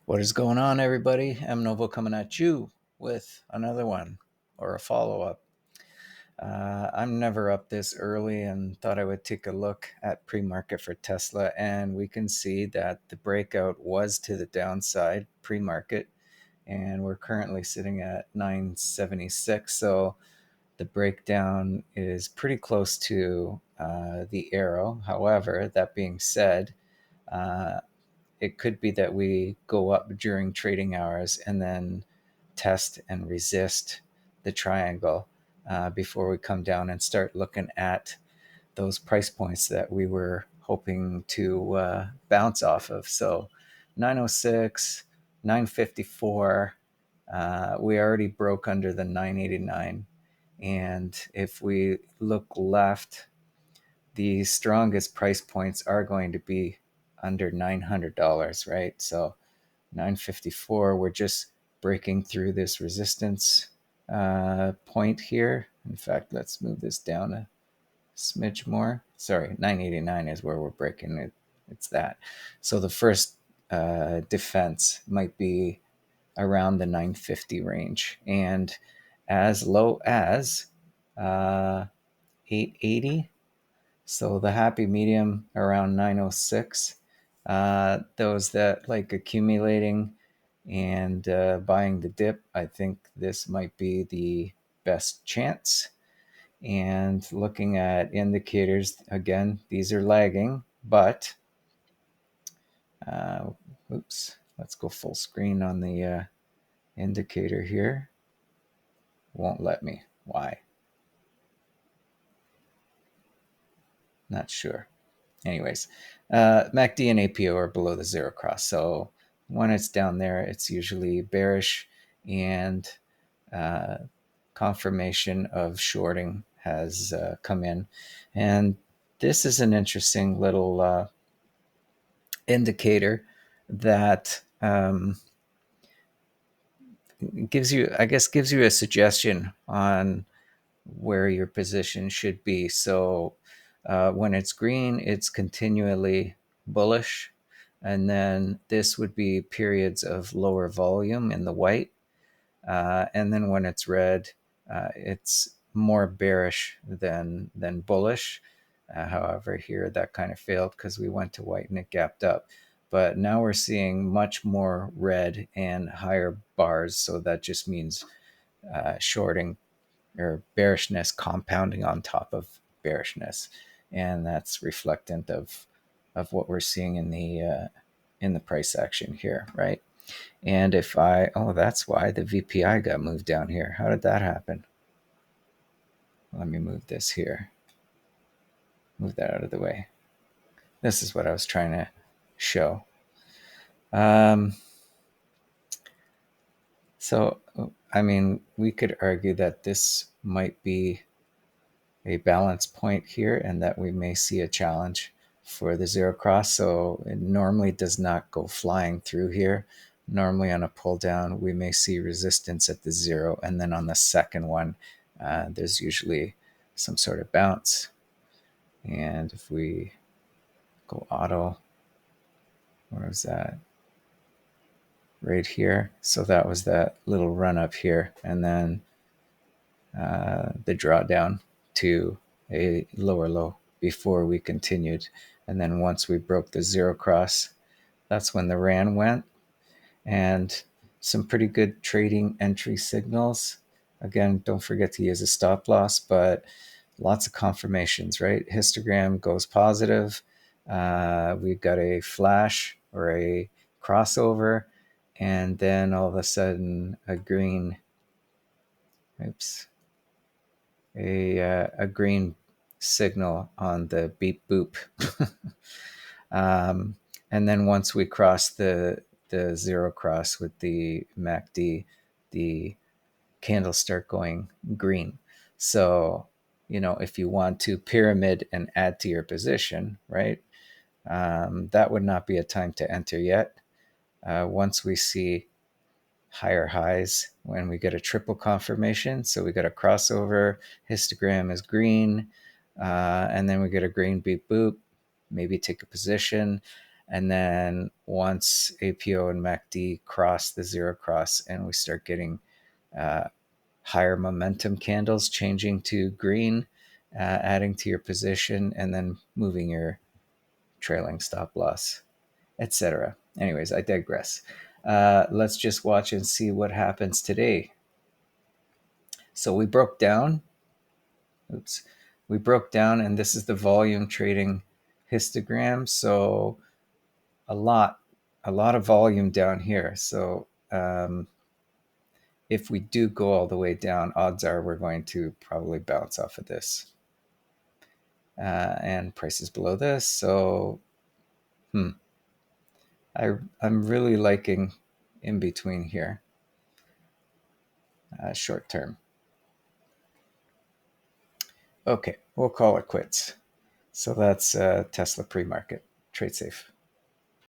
What is going on, everybody? M Novo coming at you with another one or a follow up. I'm never up this early and thought I would take a look at pre market for Tesla. And we can see that the breakout was to the downside pre market. And we're currently sitting at 976. So the breakdown is pretty close to the arrow. However, that being said, uh, it could be that we go up during trading hours and then test and resist the triangle before we come down and start looking at those price points that we were hoping to bounce off of. So 906, 954, we already broke under the 989. And if we look left, the strongest price points are going to be under $900, right? So 954, we're just breaking through this resistance point here. In fact, let's move this down a smidge more. Sorry, 989 is where we're breaking it. It's that. So the first defense might be around the 950 range, and as low as 880. So the happy medium around 906. Those that like accumulating and buying the dip, I think this might be the best chance. And looking at indicators, again, these are lagging, but uh, oops, let's go full screen on the indicator here. Won't let me. Why? Not sure. Anyways, MACD and APO are below the zero cross. So when it's down there, it's usually bearish, and uh, confirmation of shorting has come in. And this is an interesting little indicator that gives you, I guess, gives you a suggestion on where your position should be. So when it's green, it's continually bullish. And then this would be periods of lower volume in the white. And then when it's red, it's more bearish than bullish. However, here that kind of failed because we went to white and it gapped up. But now we're seeing much more red and higher bars. So that just means shorting or bearishness compounding on top of bearishness, and that's reflectant of what we're seeing in the price action here, right? And if I, oh, that's why the VPI got moved down here. How did that happen? Let me move this here. Move that out of the way. This is what I was trying to show. So, I mean, we could argue that this might be a balance point here and that we may see a challenge for the zero cross. So it normally does not go flying through here. Normally on a pull down, we may see resistance at the zero. And then on the second one, there's usually some sort of bounce. And if we go auto, where was that? Right here. So that was that little run up here. And then the drawdown to a lower low before we continued. And then once we broke the zero cross, that's when the RAN went. And some pretty good trading entry signals. Again, don't forget to use a stop loss, but lots of confirmations, right? Histogram goes positive. We've got a flash or a crossover, and then all of a sudden a green, oops, a green signal on the beep boop. And then once we cross the zero cross with the MACD, the candles start going green. So, you know, if you want to pyramid and add to your position, right, that would not be a time to enter yet. Once we see higher highs, when we get a triple confirmation, so we got a crossover, histogram is green, and then we get a green beep boop, maybe take a position. And then once APO and MACD cross the zero cross and we start getting higher momentum candles changing to green, adding to your position, and then moving your trailing stop loss, etc. Anyways, I digress. Let's just watch and see what happens today. So we broke down. Oops. We broke down, and this is the volume trading histogram. So a lot of volume down here. So if we do go all the way down, odds are we're going to probably bounce off of this. And prices below this. So I'm really liking in between here, short term. Okay, we'll call it quits. So that's Tesla pre-market. Trade safe.